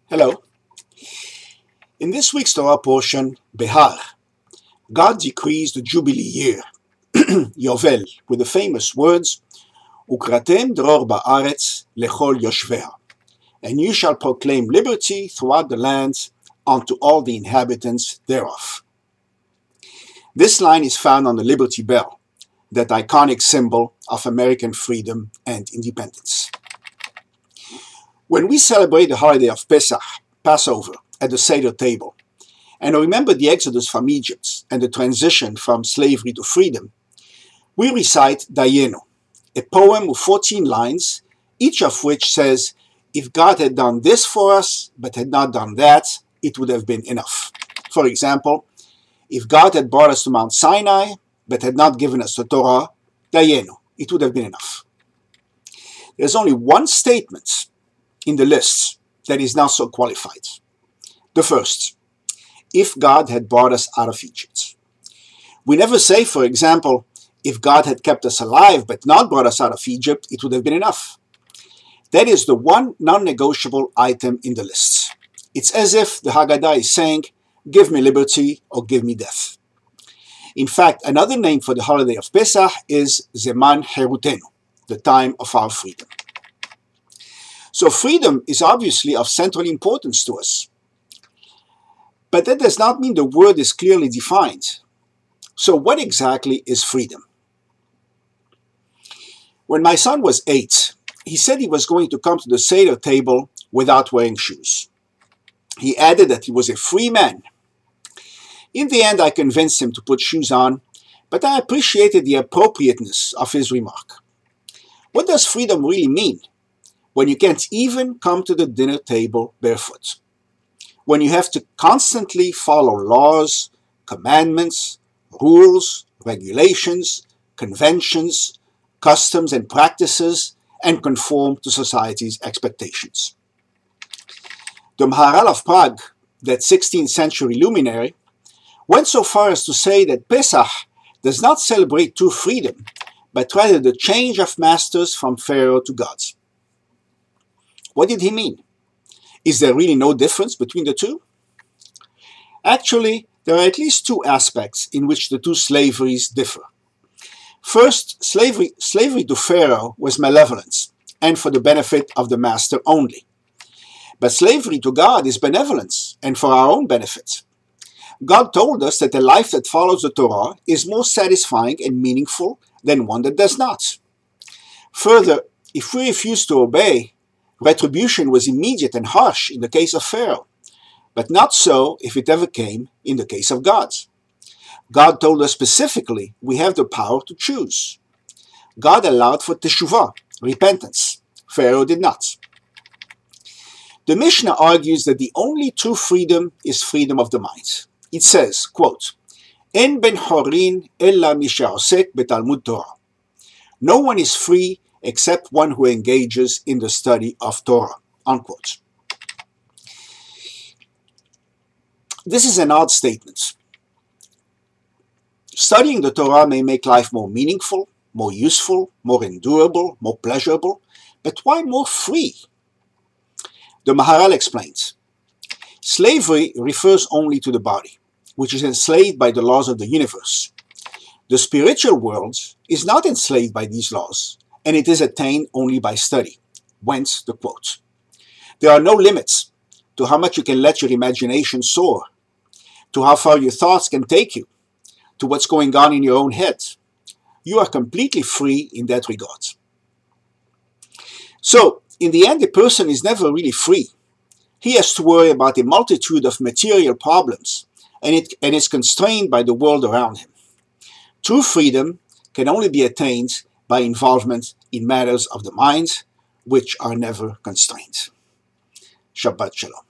Hello. In this week's Torah portion, Behar, God decrees the Jubilee year, Yovel, with the famous words, Ukratem dror ba'aretz lechol yoshvea, and you shall proclaim liberty throughout the land unto all the inhabitants thereof. This line is found on the Liberty Bell, that iconic symbol of American freedom and independence. When we celebrate the holiday of Pesach, Passover, at the Seder table, and remember the exodus from Egypt and the transition from slavery to freedom, we recite Dayenu, a poem of 14 lines, each of which says, if God had done this for us, but had not done that, it would have been enough. For example, if God had brought us to Mount Sinai, but had not given us the Torah, Dayenu, it would have been enough. There's only one statement in the list that is not so qualified. The first, if God had brought us out of Egypt. We never say, for example, if God had kept us alive but not brought us out of Egypt, it would have been enough. That is the one non-negotiable item in the list. It's as if the Haggadah is saying, give me liberty or give me death. In fact, another name for the holiday of Pesach is Zeman Herutenu, the time of our freedom. So freedom is obviously of central importance to us. But that does not mean the word is clearly defined. So what exactly is freedom? When my son was 8, he said he was going to come to the Seder table without wearing shoes. He added that he was a free man. In the end, I convinced him to put shoes on, but I appreciated the appropriateness of his remark. What does freedom really mean when you can't even come to the dinner table barefoot? When you have to constantly follow laws, commandments, rules, regulations, conventions, customs and practices, and conform to society's expectations. The Maharal of Prague, that 16th century luminary, went so far as to say that Pesach does not celebrate true freedom, but rather the change of masters from Pharaoh to gods. What did he mean? Is there really no difference between the two? Actually, there are at least two aspects in which the two slaveries differ. First, slavery to Pharaoh was malevolence, and for the benefit of the master only. But slavery to God is benevolence, and for our own benefit. God told us that a life that follows the Torah is more satisfying and meaningful than one that does not. Further, if we refuse to obey, retribution was immediate and harsh in the case of Pharaoh, but not so if it ever came in the case of God. God told us specifically we have the power to choose. God allowed for teshuvah, repentance. Pharaoh did not. The Mishnah argues that the only true freedom is freedom of the mind. It says, quote, En ben horin ella mi she'osek betalmud Torah. No one is free except one who engages in the study of Torah, unquote. This is an odd statement. Studying the Torah may make life more meaningful, more useful, more endurable, more pleasurable, but why more free? The Maharal explains, slavery refers only to the body, which is enslaved by the laws of the universe. The spiritual world is not enslaved by these laws, and it is attained only by study. Whence the quote. There are no limits to how much you can let your imagination soar, to how far your thoughts can take you, to what's going on in your own head. You are completely free in that regard. So, in the end, a person is never really free. He has to worry about a multitude of material problems, and is constrained by the world around him. True freedom can only be attained by involvement in matters of the mind, which are never constrained. Shabbat Shalom.